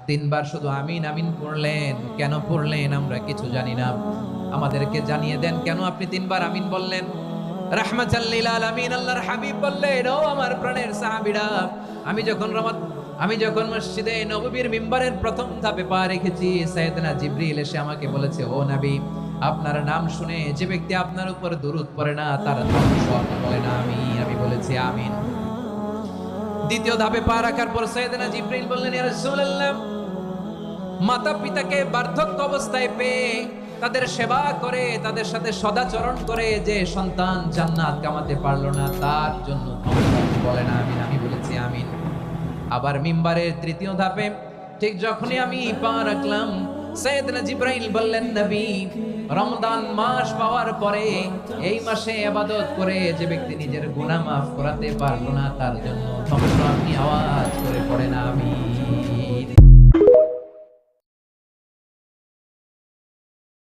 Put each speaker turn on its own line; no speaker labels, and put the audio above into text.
তিনবার শুধু আমিন আমিন পড়লেন। কেন পড়লেন আমরা কিছু জানি না, আমাদেরকে জানিয়ে দেন কেন আপনি তিনবার আমিন বললেন। রাহমাতাল লিল আলামিন আল্লাহর হাবিব বললেন, ও আমার প্রাণের সাহাবীরা, আমি যখন মসজিদে নববীর মিম্বারের প্রথম ধাপে পা রেখেছি, সাইয়েদনা জিবরিল এসে আমাকে বলেছে, ও নবী, আপনার নাম শুনে যে ব্যক্তি আপনার উপর দুরূদ পড়ে না তার ধ্বংস। আপনি বলেন আমিন। আমি বলেছি আমিন। দ্বিতীয় ধাপে পা রাখার পর সাইয়েদনা জিবরিল বললেন, ইয়া রাসূলুল্লাহ, মাতা পিতাকে বার্ধক্য অবস্থায় পেয়ে তাদের সেবা করে, তাদের সাথে সদাচরণ করে যে সন্তান জান্নাত কামাতে পারলো না, তার জন্য ধ্বংস। আপনি বলেন আমিন। আমি বলেছি আমিন। আবার মিম্বারের তৃতীয় ধাপে ঠিক যখনই আমি পা রাখলাম, সাইয়েদনা জিবরাইল বললেন, নবী, রমজান মাস পাওয়ার পরে এই মাসে ইবাদত করে যে ব্যক্তি নিজের গুনাহ মাফ করাতে পারলো না তার জন্য ধ্বংস। আপনি আওয়াজ করে পড়েন আমিন।